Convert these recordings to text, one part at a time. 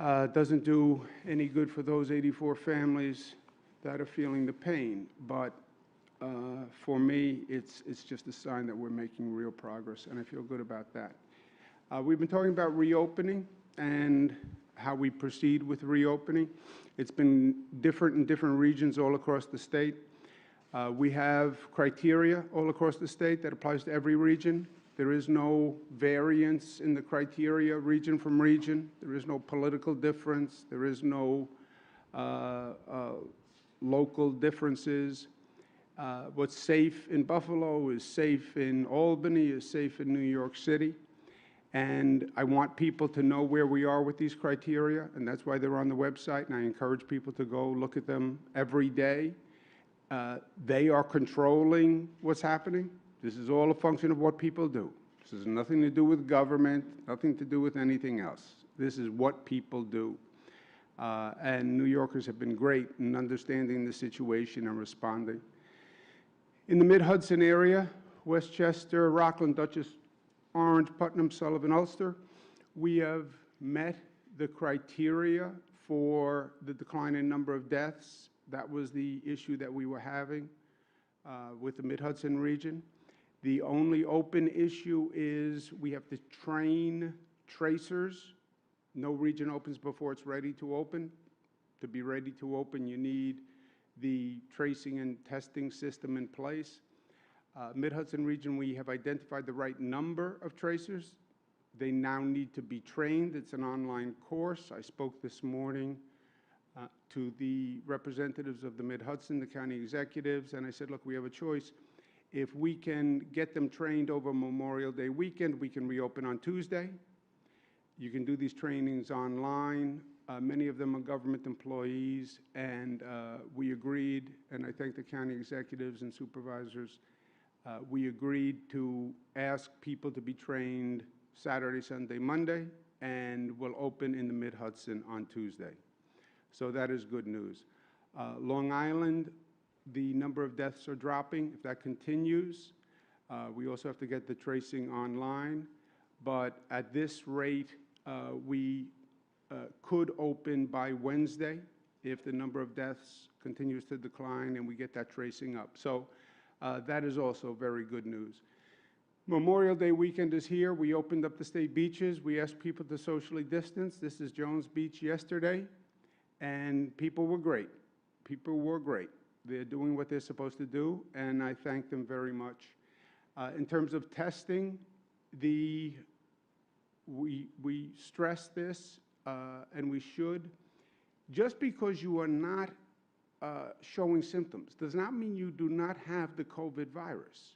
Doesn't do any good for those 84 families that are feeling the pain. But for me, it's just a sign that we're making real progress, and I feel good about that. We've been talking about reopening and how we proceed with reopening. It's been different in different regions all across the state. We have criteria all across the state that applies to every region. There is no variance in the criteria region from region. There is no political difference. There is no local differences. What's safe in Buffalo is safe in Albany, is safe in New York City. And I want people to know where we are with these criteria, and that's why they're on the website, and I encourage people to go look at them every day. They are controlling what's happening. This is all a function of what people do. This has nothing to do with government, nothing to do with anything else. This is what people do. And New Yorkers have been great in understanding the situation and responding. In the Mid-Hudson area, Westchester, Rockland, Dutchess, Orange, Putnam, Sullivan, Ulster, we have met the criteria for the decline in number of deaths. That was the issue that we were having with the Mid-Hudson region. The only open issue is we have to train tracers. No region opens before it's ready to open. To be ready to open, you need the tracing and testing system in place. Mid-Hudson region, we have identified the right number of tracers. They now need to be trained. It's an online course. I spoke this morning to the representatives of the Mid-Hudson, the county executives, and I said, look, we have a choice. If we can get them trained over Memorial Day weekend, we can reopen on Tuesday. You can do these trainings online. Many of them are government employees, and we agreed, and I thank the county executives and supervisors. We agreed to ask people to be trained Saturday, Sunday, Monday, and we'll open in the Mid-Hudson on Tuesday. So that is good news. Long Island, the number of deaths are dropping. If that continues, we also have to get the tracing online. But at this rate, we could open by Wednesday if the number of deaths continues to decline and we get that tracing up. So that is also very good news. Memorial Day weekend is here. We opened up the state beaches. We asked people to socially distance. This is Jones Beach yesterday, and people were great. People were great. They're doing what they're supposed to do, and I thank them very much. In terms of testing, we stress this, and we should. Just because you are not showing symptoms does not mean you do not have the COVID virus.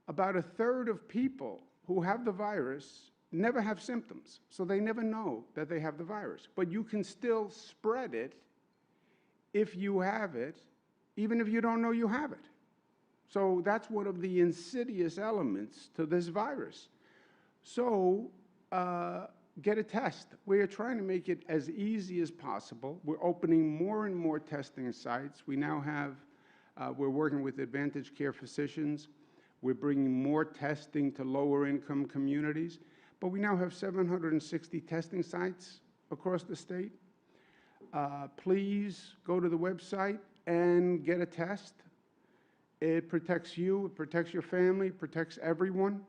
About a third of people who have the virus never have symptoms, so they never know that they have the virus. But you can still spread it if you have it, even if you don't know you have it. So that's one of the insidious elements to this virus. So get a test. We are trying to make it as easy as possible. We're opening more and more testing sites. We now have, we're working with Advantage Care physicians. We're bringing more testing to lower income communities. But we now have 760 testing sites across the state. Please go to the website and get a test. It protects you, it protects your family, it protects everyone.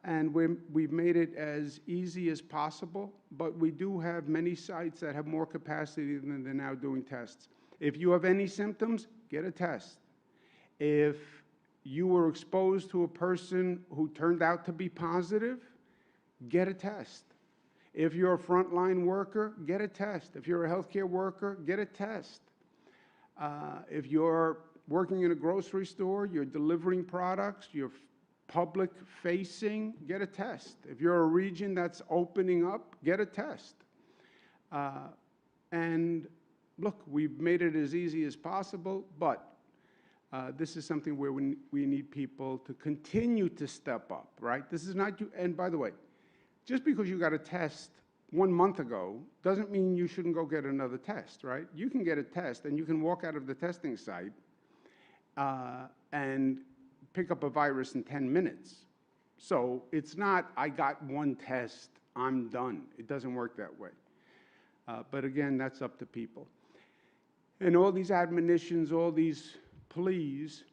And we've made it as easy as possible, but we do have many sites that have more capacity than they're now doing tests. If you have any symptoms, get a test. If you were exposed to a person who turned out to be positive, get a test. If you're a frontline worker, get a test. If you're a healthcare worker, get a test. If you're working in a grocery store, you're delivering products, you're public facing, get a test. If you're a region that's opening up, get a test. And look, we've made it as easy as possible, but this is something where we need people to continue to step up, right? This is not, and by the way, just because you got a test 1 month ago doesn't mean you shouldn't go get another test, right? You can get a test and you can walk out of the testing site and pick up a virus in 10 minutes. So it's not, I got one test, I'm done. It doesn't work that way. But again, that's up to people. And all these admonitions, all these pleas,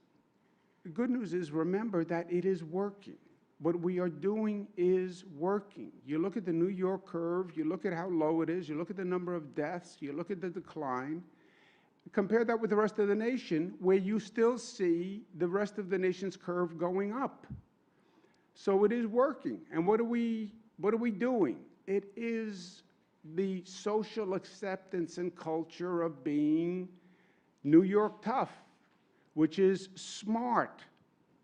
the good news is, remember that it is working. What we are doing is working. You look at the New York curve, you look at how low it is, you look at the number of deaths, you look at the decline. Compare that with the rest of the nation, where you still see the rest of the nation's curve going up. So it is working. And what are we doing? It is the social acceptance and culture of being New York tough, which is smart.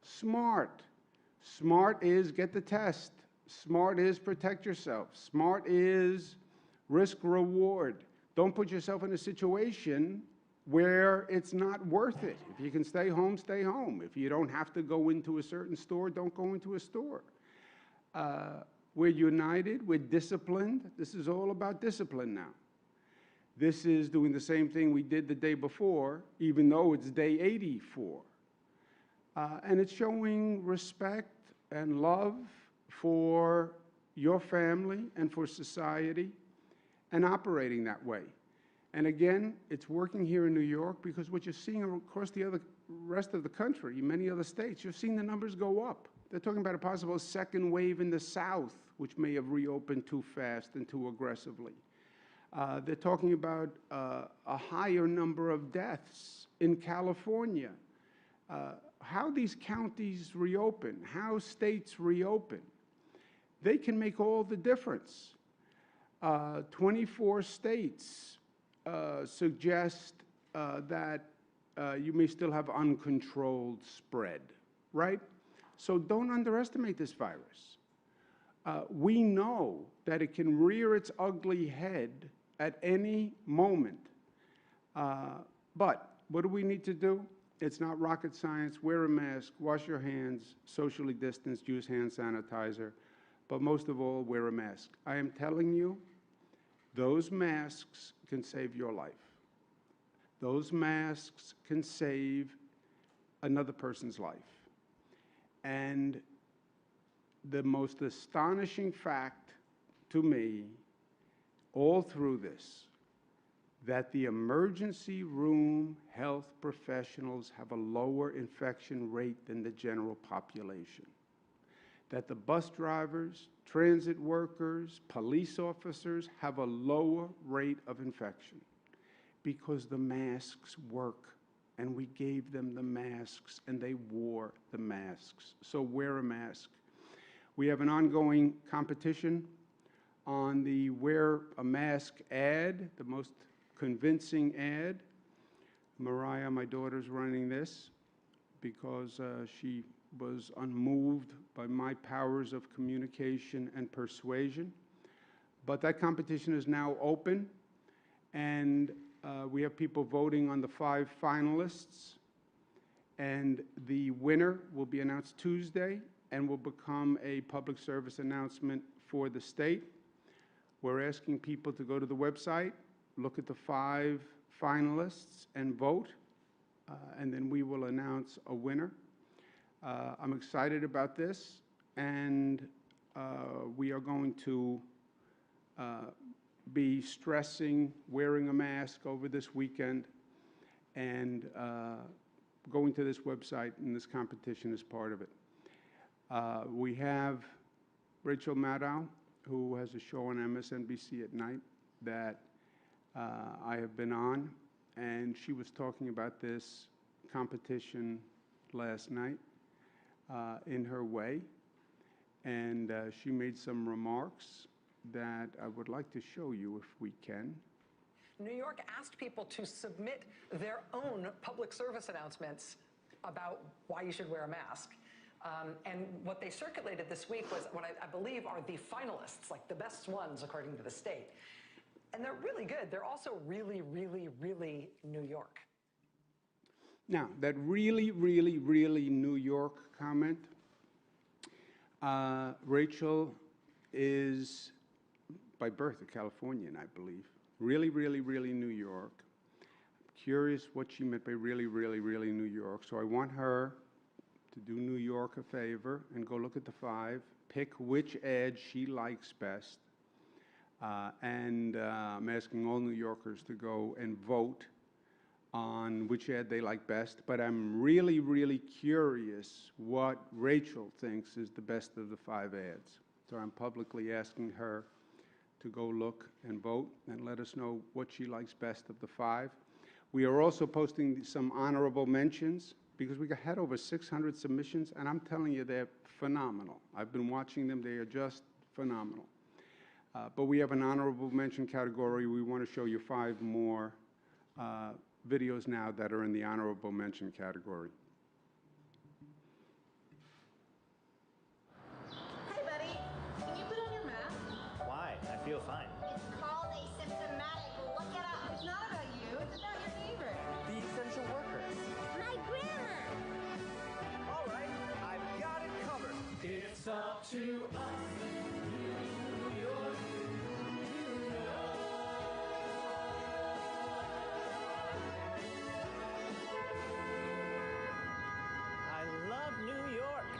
Smart. Smart is get the test. Smart is protect yourself. Smart is risk reward. Don't put yourself in a situation where it's not worth it. If you can stay home, stay home. If you don't have to go into a certain store, don't go into a store. We're united, we're disciplined. This is all about discipline now. This is doing the same thing we did the day before, even though it's day 84. And it's showing respect and love for your family and for society and operating that way. And again, it's working here in New York because what you're seeing across the rest of the country, many other states, you're seeing the numbers go up. They're talking about a possible second wave in the South, which may have reopened too fast and too aggressively. They're talking about a higher number of deaths in California. How these counties reopen, how states reopen, they can make all the difference. 24 states suggest that you may still have uncontrolled spread, right? So don't underestimate this virus. We know that it can rear its ugly head at any moment. But what do we need to do? It's not rocket science. Wear a mask, wash your hands, socially distanced, use hand sanitizer, but most of all, wear a mask. I am telling you, those masks can save your life. Those masks can save another person's life. And the most astonishing fact to me, all through this, that the emergency room health professionals have a lower infection rate than the general population. That the bus drivers, transit workers, police officers have a lower rate of infection because the masks work, and we gave them the masks and they wore the masks. So wear a mask. We have an ongoing competition on the Wear a Mask ad, the most convincing ad. Mariah, my daughter's running this because she was unmoved by my powers of communication and persuasion. But that competition is now open, and we have people voting on the 5 finalists. And the winner will be announced Tuesday and will become a public service announcement for the state. We're asking people to go to the website, look at the 5 finalists and vote, and then we will announce a winner. I'm excited about this, and we are going to be stressing wearing a mask over this weekend and going to this website, and this competition is part of it. We have Rachel Maddow, who has a show on MSNBC at night that I have been on, and she was talking about this competition last night in her way, and she made some remarks that I would like to show you if we can. New York asked people to submit their own public service announcements about why you should wear a mask. And what they circulated this week was what I believe are the finalists, like the best ones according to the state. And they're really good. They're also really, really, really New York. Now, that really, really, really New York comment, Rachel is by birth a Californian, I believe. Really, really, really New York. I'm curious what she meant by really, really, really New York. So I want her to do New York a favor and go look at the 5, pick which ad she likes best, I'm asking all New Yorkers to go and vote on which ad they like best. But I'm really, really curious what Rachel thinks is the best of the 5 ads. So I'm publicly asking her to go look and vote and let us know what she likes best of the 5. We are also posting some honorable mentions because we had over 600 submissions, and I'm telling you, they're phenomenal. I've been watching them. They are just phenomenal. But we have an honorable mention category. We want to show you 5 more videos now that are in the honorable mention category. Hey, buddy. Can you put on your mask? Why? I feel fine. It's called asymptomatic. Look it up. It's not about you. It's about your neighbor. The essential workers. My grandma. All right, I've got it covered. It's up to us, New York, New York. I love New York.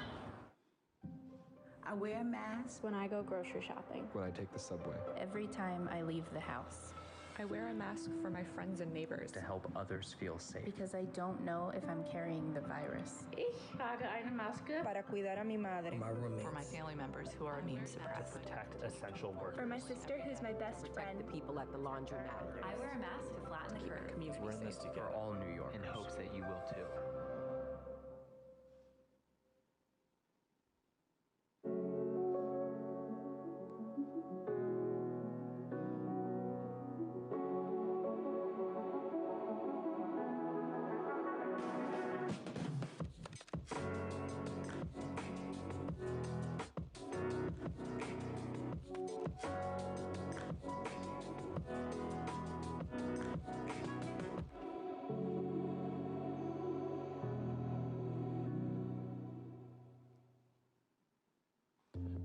I wear a mask when I go grocery shopping, when I take the subway, every time I leave the house, I wear a mask for my friends and neighbors. To help others feel safe. because I don't know if I'm carrying the virus. Ich trage eine Maske para cuidar a mi madre. My roommates. For my family members who are immune suppressed. To protect essential workers. For my sister who's my best friend. The people at the laundromat. I wear a mask to flatten the curve. We're in this together. For all New Yorkers. In hopes that you will too.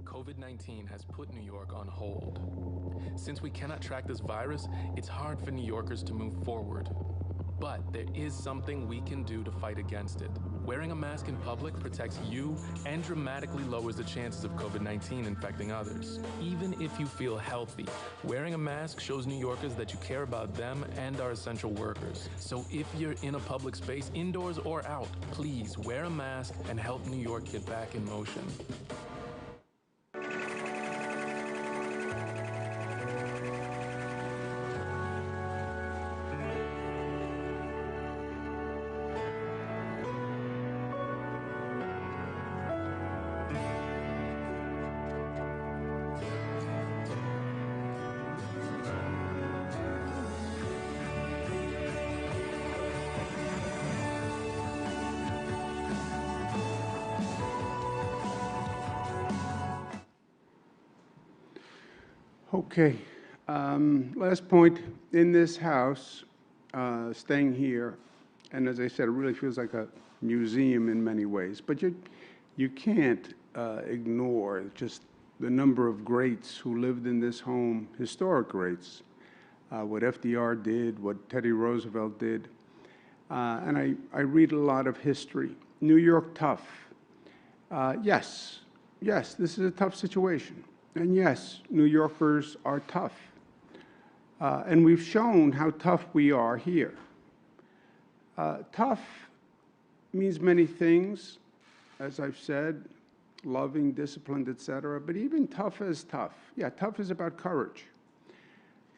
COVID-19 has put New York on hold. Since we cannot track this virus, it's hard for New Yorkers to move forward. But there is something we can do to fight against it. Wearing a mask in public protects you and dramatically lowers the chances of COVID-19 infecting others. Even if you feel healthy, wearing a mask shows New Yorkers that you care about them and our essential workers. So if you're in a public space, indoors or out, please wear a mask and help New York get back in motion. Okay. Last point, in this house, staying here, and as I said, it really feels like a museum in many ways, but you can't ignore just the number of greats who lived in this home, historic greats, what FDR did, what Teddy Roosevelt did. And I read a lot of history. New York tough. Yes, this is a tough situation. And yes, New Yorkers are tough. And we've shown how tough we are here. Tough means many things, as I've said, loving, disciplined, etc. But even tough is tough. Yeah, tough is about courage.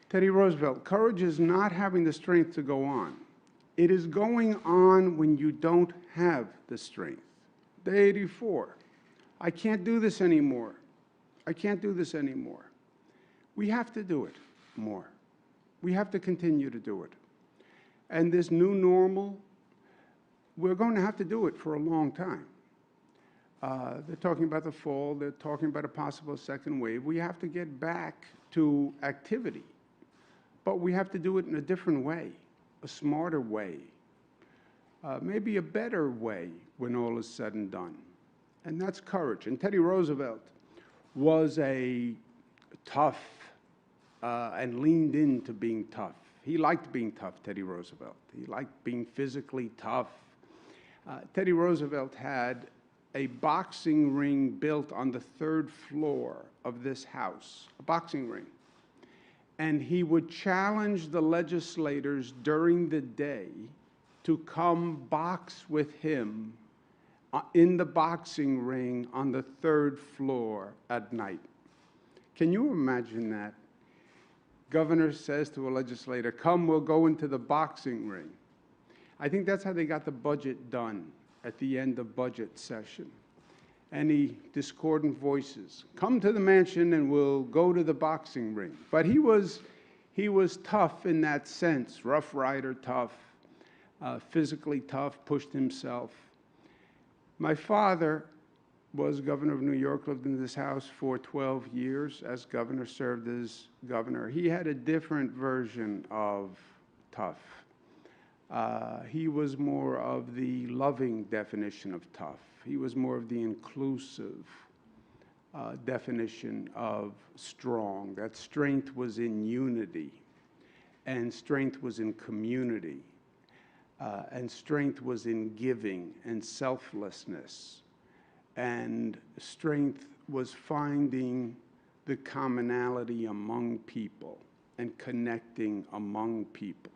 Teddy Roosevelt, courage is not having the strength to go on. It is going on when you don't have the strength. Day 84, I can't do this anymore. I can't do this anymore. We have to do it more. We have to continue to do it. And this new normal, we're going to have to do it for a long time. They're talking about the fall. They're talking about a possible second wave. We have to get back to activity. But we have to do it in a different way, a smarter way, maybe a better way when all is said and done. And that's courage. And Teddy Roosevelt was a tough and leaned into being tough. He liked being tough, Teddy Roosevelt. He liked being physically tough. Teddy Roosevelt had a boxing ring built on the 3rd floor of this house, a boxing ring. and he would challenge the legislators during the day to come box with him in the boxing ring on the 3rd floor at night. Can you imagine that? Governor says to a legislator, come, we'll go into the boxing ring. I think that's how they got the budget done at the end of budget session. Any discordant voices, come to the mansion and we'll go to the boxing ring. But he was tough in that sense, Rough Rider tough, physically tough, pushed himself. My father was governor of New York, lived in this house for 12 years as governor, served as governor. He had a different version of tough. He was more of the loving definition of tough. He was more of the inclusive definition of strong, that strength was in unity, and strength was in community, and strength was in giving and selflessness, and strength was finding the commonality among people and connecting among people.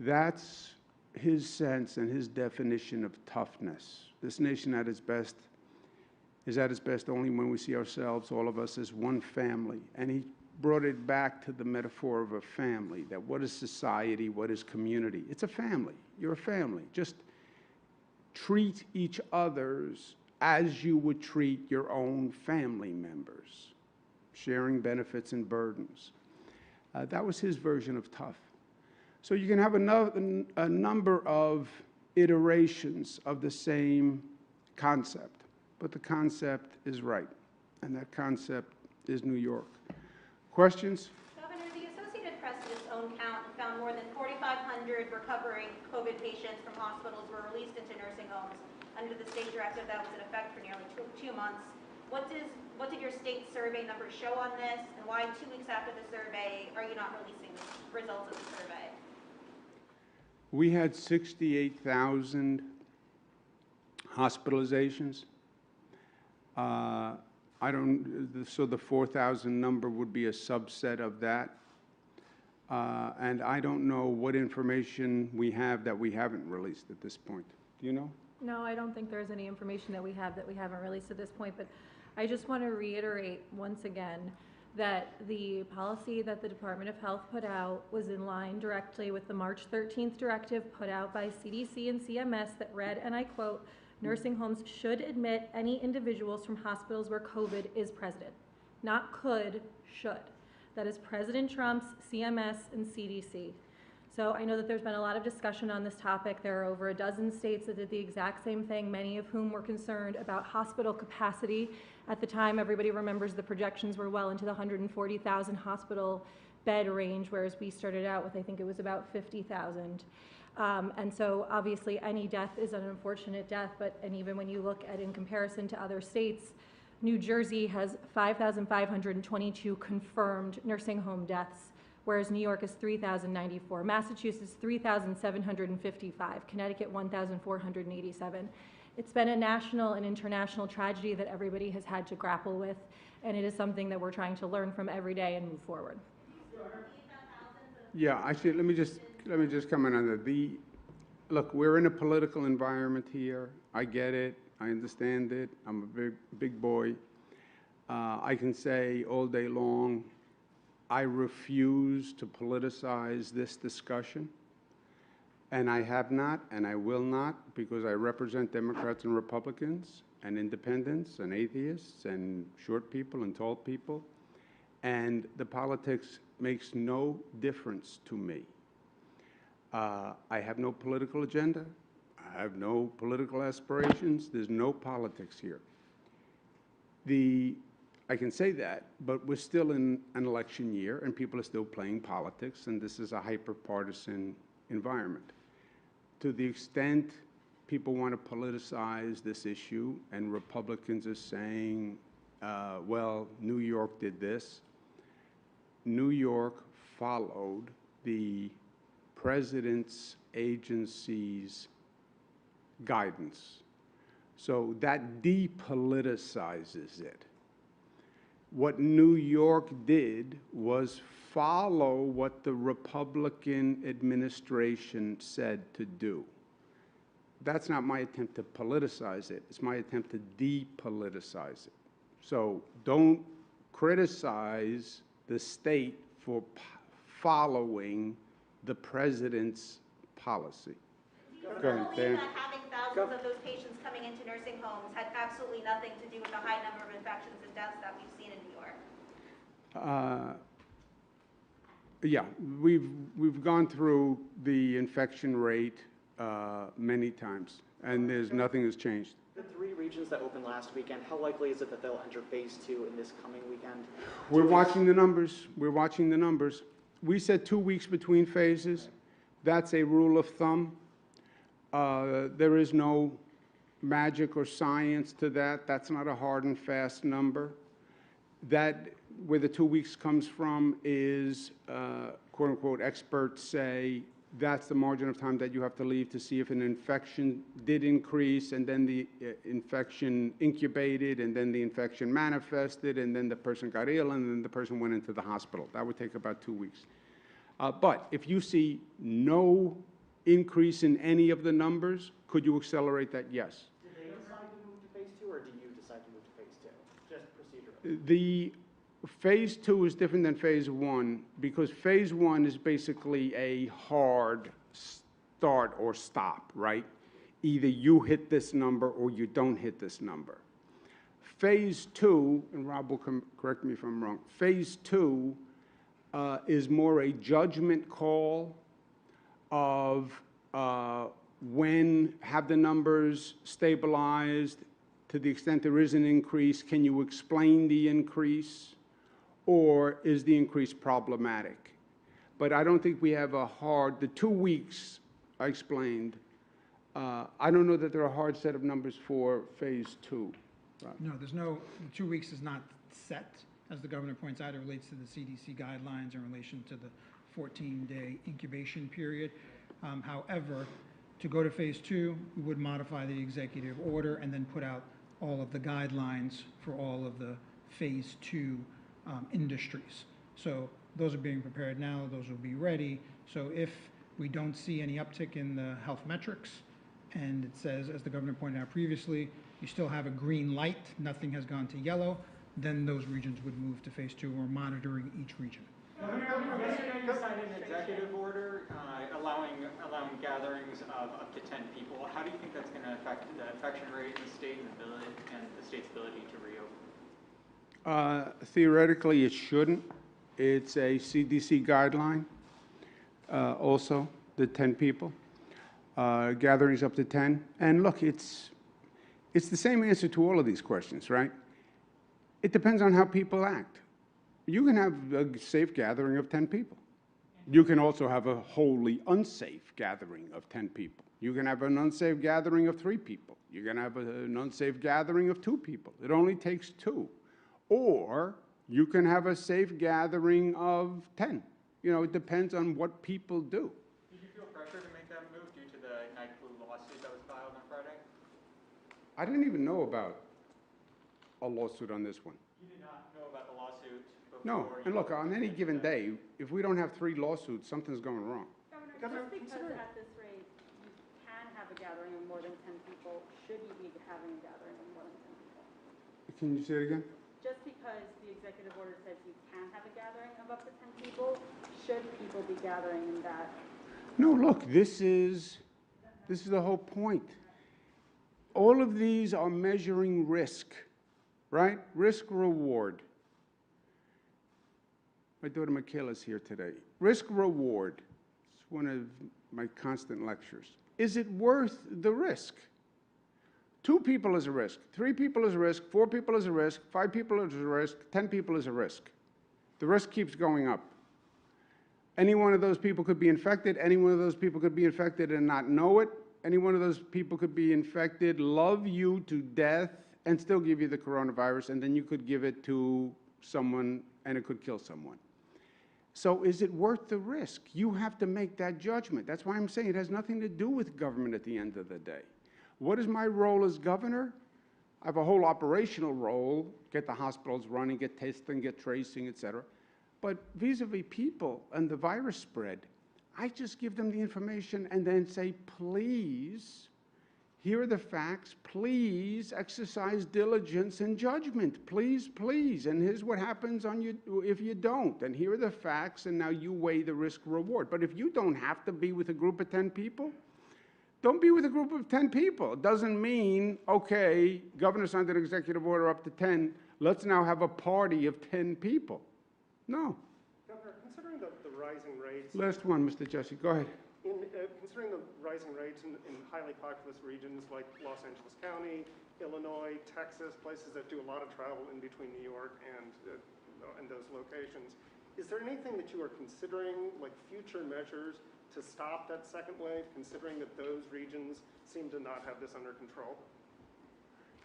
That's his sense and his definition of toughness. This nation at its best is at its best only when we see ourselves, all of us, as one family. And he brought it back to the metaphor of a family, that what is society, what is community? It's a family. You're a family. Just treat each other's as you would treat your own family members, sharing benefits and burdens. That was his version of tough. So you can have a number of iterations of the same concept, but the concept is right, and that concept is New York. Questions? Governor, the Associated Press did its own count and found more than 4,500 recovering COVID patients from hospitals were released into nursing homes under the state directive that was in effect for nearly two months. What did your state survey numbers show on this, and why 2 weeks after the survey are you not releasing the results of the survey? We had 68,000 hospitalizations. So the 4,000 number would be a subset of that. And I don't know what information we have that we haven't released at this point. Do you know? No, I don't think there's any information that we haven't released at this point, but I just want to reiterate once again that the policy that the Department of Health put out was in line directly with the March 13th directive put out by CDC and CMS that read, and I quote, nursing homes should admit any individuals from hospitals where COVID is present. Not could, should. That is President Trump's, CMS, and CDC. So I know that there's been a lot of discussion on this topic. There are over a dozen states that did the exact same thing, many of whom were concerned about hospital capacity. At the time, everybody remembers the projections were well into the 140,000 hospital bed range, whereas we started out with, I think it was about 50,000. And so obviously any death is an unfortunate death, and even when you look at in comparison to other states, New Jersey has 5,522 confirmed nursing home deaths, whereas New York is 3,094. Massachusetts, 3,755. Connecticut, 1,487. It's been a national and international tragedy that everybody has had to grapple with, and it is something that we're trying to learn from every day and move forward. Yeah, actually, let me just comment on that. Look, we're in a political environment here. I get it. I understand it. I'm a big boy. I can say all day long, I refuse to politicize this discussion, and I have not, and I will not, because I represent Democrats and Republicans, and independents, and atheists, and short people, and tall people, and the politics makes no difference to me. I have no political agenda. I have no political aspirations. There's no politics here. I can say that, but we're still in an election year, and people are still playing politics, and this is a hyper-partisan environment. To the extent people want to politicize this issue, and Republicans are saying, well, New York did this. New York followed the president's agency's guidance. So that depoliticizes it. What New York did was follow what the Republican administration said to do. That's not my attempt to politicize it. It's my attempt to depoliticize it. So don't criticize the state for following the president's policy. Do you believe that having thousands of those patients coming into nursing homes had absolutely nothing to do with the high number of infections and deaths that we've seen in New York? Yeah, we've gone through the infection rate many times, and nothing has changed. The 3 regions that opened last weekend, how likely is it that they'll enter phase 2 in this coming weekend? We're watching the numbers. We're watching the numbers. We said 2 weeks between phases. That's a rule of thumb. There is no magic or science to that. That's not a hard and fast number. That, where the 2 weeks comes from is, quote unquote, experts say that's the margin of time that you have to leave to see if an infection did increase, and then the infection incubated, and then the infection manifested, and then the person got ill, and then the person went into the hospital. That would take about 2 weeks. But if you see no increase in any of the numbers, could you accelerate that? Yes. Did they decide to move to phase 2, or do you decide to move to phase 2? Just procedurally. The phase 2 is different than phase 1 because phase 1 is basically a hard start or stop, right? Either you hit this number or you don't hit this number. Phase 2, and Rob will correct me if I'm wrong, phase 2 is more a judgment call of when have the numbers stabilized. To the extent there is an increase, can you explain the increase? Or is the increase problematic? But I don't think we have the 2 weeks I explained, I don't know that there are a hard set of numbers for phase 2. No, the 2 weeks is not set. As the governor points out, it relates to the CDC guidelines in relation to the 14-day incubation period. However, to go to phase 2, we would modify the executive order and then put out all of the guidelines for all of the phase 2 industries. So those are being prepared now, those will be ready. So if we don't see any uptick in the health metrics, and it says, as the governor pointed out previously, you still have a green light, nothing has gone to yellow, then those regions would move to phase 2. We're monitoring each region. Yesterday you signed an executive order allowing gatherings of up to 10 people. How do you think that's going to affect the infection rate in the state and the state's ability to reopen? Theoretically, it shouldn't. It's a CDC guideline, also, the 10 people, gatherings up to 10. And look, it's the same answer to all of these questions, right? It depends on how people act. You can have a safe gathering of 10 people. You can also have a wholly unsafe gathering of 10 people. You can have an unsafe gathering of 3 people. You can have an unsafe gathering of 2 people. It only takes 2. Or you can have a safe gathering of 10. You know, it depends on what people do. Did you feel pressure to make that move due to the night flu lawsuit that was filed on Friday? I didn't even know about a lawsuit on this one. You did not know about the lawsuit before? No, and look, on any given day, if we don't have 3 lawsuits, something's going wrong. Governor, just because at this rate you can have a gathering of more than 10 people, should you be having a gathering of more than 10 people? Can you say it again? Just because the executive order says you can have a gathering of up to 10 people, should people be gathering in that? No, look, this is the whole point. All of these are measuring risk, right? Risk reward. My daughter Michaela's here today. Risk reward. It's one of my constant lectures. Is it worth the risk? 2 people is a risk, 3 people is a risk, 4 people is a risk, 5 people is a risk, 10 people is a risk. The risk keeps going up. Any one of those people could be infected. Any one of those people could be infected and not know it. Any one of those people could be infected, love you to death, and still give you the coronavirus, and then you could give it to someone and it could kill someone. So is it worth the risk? You have to make that judgment. That's why I'm saying it has nothing to do with government at the end of the day. What is my role as governor? I have a whole operational role, get the hospitals running, get testing, get tracing, et cetera. But vis-a-vis people and the virus spread, I just give them the information and then say, please, here are the facts, please exercise diligence and judgment, please, please. And here's what happens on you if you don't. And here are the facts, and now you weigh the risk reward. But if you don't have to be with a group of 10 people, don't be with a group of 10 people. It doesn't mean, okay, governor signed an executive order up to 10, let's now have a party of 10 people. No. Governor, considering the rising rates... Last one, Mr. Jesse, go ahead. Considering the rising rates in highly populous regions like Los Angeles County, Illinois, Texas, places that do a lot of travel in between New York and those locations, is there anything that you are considering, like future measures, to stop that second wave, considering that those regions seem to not have this under control?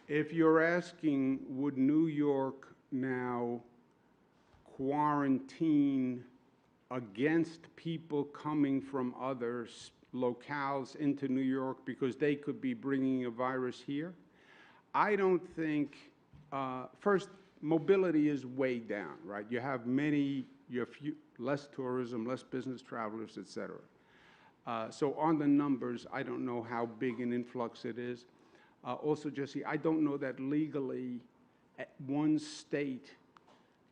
If you're asking, would New York now quarantine against people coming from other locales into New York because they could be bringing a virus here? I don't think, first, mobility is way down, right? You have less tourism, less business travelers, et cetera. So on the numbers, I don't know how big an influx it is. Also, Jesse, I don't know that legally one state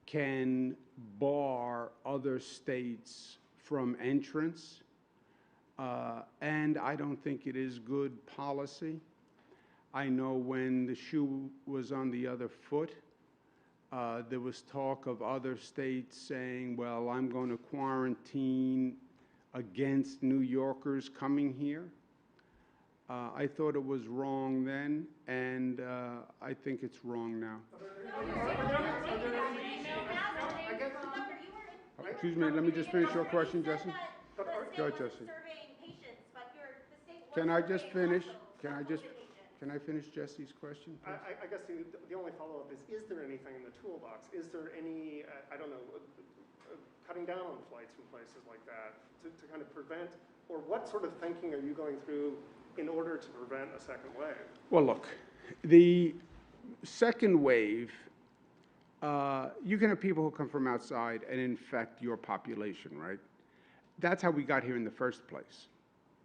can bar other states from entrance, and I don't think it is good policy. I know when the shoe was on the other foot, there was talk of other states saying, well, I'm going to quarantine against New Yorkers coming here. I thought it was wrong then, and I think it's wrong now. Excuse me, let me just finish your question, Jesse. Go ahead, Jesse. Can I just finish? Can I finish Jesse's question? I guess the only follow-up is there anything in the toolbox? Is there any, I don't know, cutting down on flights from places like that to kind of prevent, or what sort of thinking are you going through in order to prevent a second wave? Well, look, the second wave, you can have people who come from outside and infect your population, right? That's how we got here in the first place.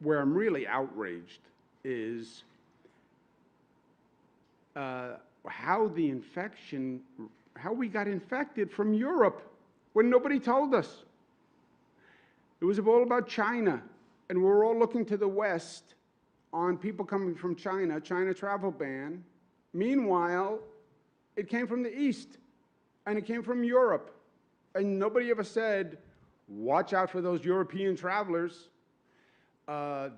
Where I'm really outraged is how we got infected from Europe when nobody told us. It was all about China, and we're all looking to the West on people coming from China, China travel ban. Meanwhile, it came from the East, and it came from Europe. And nobody ever said, watch out for those European travelers.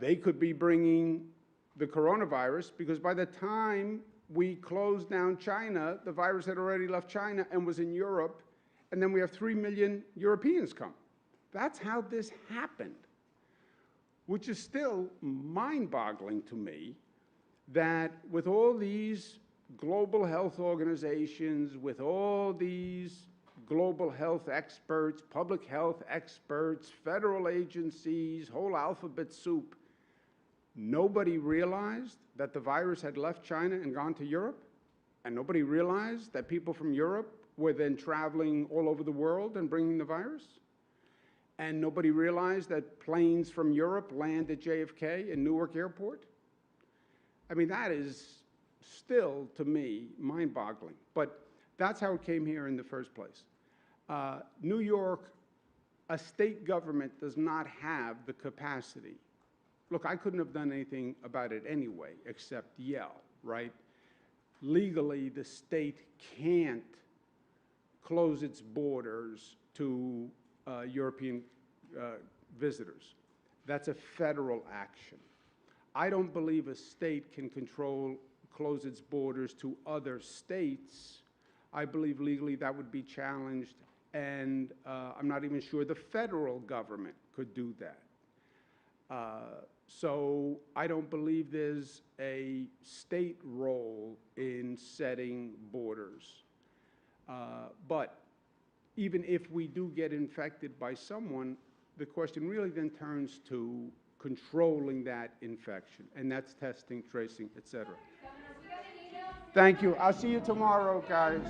They could be bringing the coronavirus, because by the time we closed down China, the virus had already left China and was in Europe, and then we have 3 million Europeans come. That's how this happened, which is still mind-boggling to me, that with all these global health organizations, with all these global health experts, public health experts, federal agencies, whole alphabet soup, nobody realized that the virus had left China and gone to Europe, and nobody realized that people from Europe were then traveling all over the world and bringing the virus, and nobody realized that planes from Europe land at JFK and Newark Airport. I mean, that is still, to me, mind-boggling. But that's how it came here in the first place. New York, a state government does not have the capacity. Look, I couldn't have done anything about it anyway, except yell, right? Legally, the state can't close its borders to European visitors. That's a federal action. I don't believe a state can close its borders to other states. I believe legally that would be challenged, and I'm not even sure the federal government could do that. So I don't believe there's a state role in setting borders. But even if we do get infected by someone, the question really then turns to controlling that infection, and that's testing, tracing, et cetera. Thank you. I'll see you tomorrow, guys.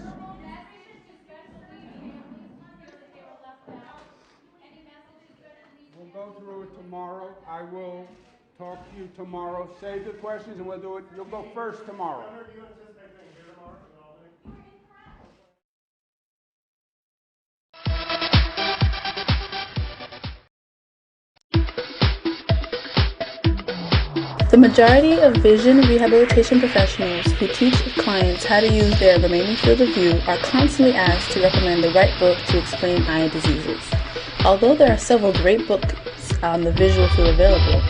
We'll go through it tomorrow. I will talk to you tomorrow. Save the questions and we'll do it. You'll go first tomorrow. The majority of vision rehabilitation professionals who teach clients how to use their remaining field of view are constantly asked to recommend the right book to explain eye diseases. Although there are several great books on the visual field available,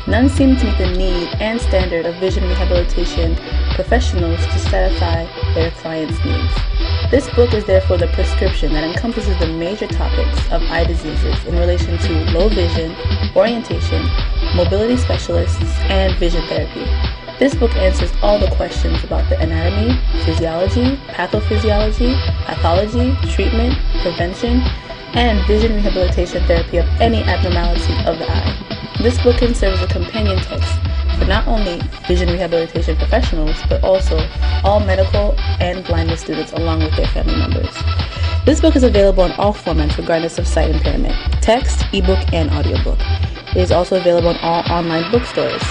none seem to meet the need and standard of vision rehabilitation professionals to satisfy their clients' needs. This book is therefore the prescription that encompasses the major topics of eye diseases in relation to low vision, orientation, mobility specialists, and vision therapy. This book answers all the questions about the anatomy, physiology, pathophysiology, pathology, treatment, prevention, and vision rehabilitation therapy of any abnormality of the eye. This book can serve as a companion text for not only vision rehabilitation professionals, but also all medical and blindness students along with their family members. This book is available in all formats regardless of sight impairment, text, ebook, and audiobook. It is also available in all online bookstores,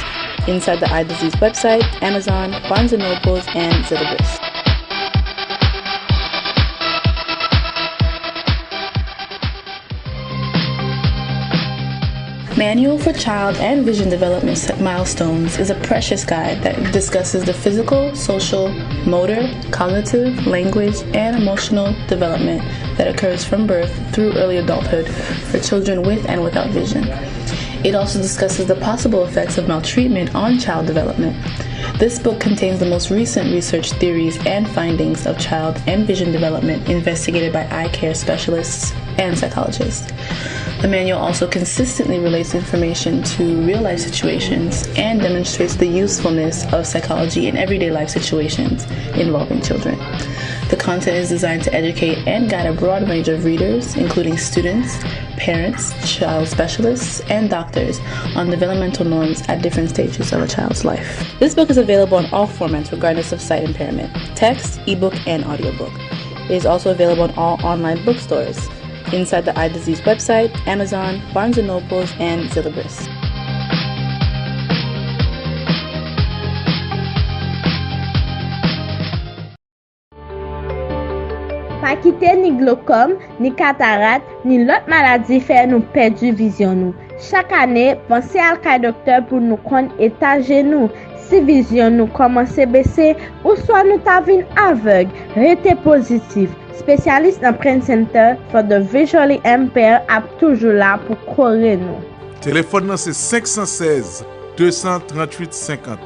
inside the Eye Disease website, Amazon, Barnes & Noble, and Zilibris. Manual for Child and Vision Development Milestones is a precious guide that discusses the physical, social, motor, cognitive, language, and emotional development that occurs from birth through early adulthood for children with and without vision. It also discusses the possible effects of maltreatment on child development. This book contains the most recent research theories and findings of child and vision development investigated by eye care specialists and psychologists. The manual also consistently relates information to real-life situations and demonstrates the usefulness of psychology in everyday life situations involving children. The content is designed to educate and guide a broad range of readers, including students, parents, child specialists, and doctors on developmental norms at different stages of a child's life. This book is available in all formats regardless of sight impairment, text, ebook, and audiobook. It is also available in all online bookstores, inside the Eye Disease website, Amazon, Barnes & Noble, and Zilibris. Pa kite ni glaucome, ni cataracte, ni lot maladie fè nou perdu vision nou. Chaque année, pensez à l'kay docteur pour nous connaître état genou. Si vision nous commence à baisser, ou soit nous ta vin aveugle, rete positif. Spécialiste en Brain Center for the Visually Impaired a toujours là pour courir nous. Téléphone c'est 516 238 50.